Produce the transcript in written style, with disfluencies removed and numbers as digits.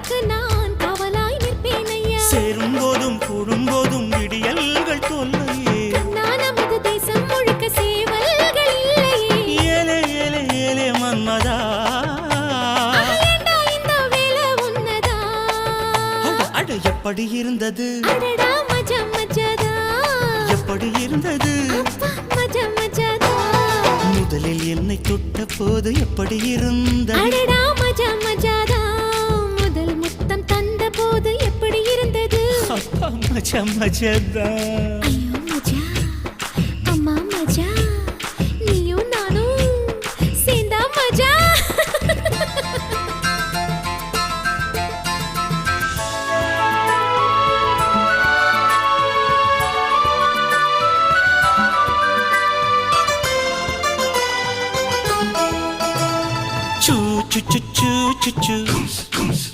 உனக்கு நான் காவலாய் நிற்பேன் ஐயா. சேரும் போதும் கூடும்போதும் விடியல்கள் தொல்லையே. நான் நமது தேசம் முழுக்க சேவல்கள் இல்லையே. ஏலே ஏலே ஏலே மன்மதா, ஏண்டா இந்த வேலை உன்னதா? அட எப்படி இருந்தது, அடடா மஜா மஜாதா, எப்படி இருந்தது, அப்பா மஜா மஜாதா. முதலில் என்னை தொட்ட போது எப்படி இருந்தது, அடடா மஜா மஜாதா, முதல் முத்தம் தந்த போது எப்படி இருந்தது? அப்பா மஜா மஜாதா. ஐயோ மஜா, அம்மா மஜா, நீயும் நானும் சேர்ந்தா மஜா. Choo choo choo choo choo choo.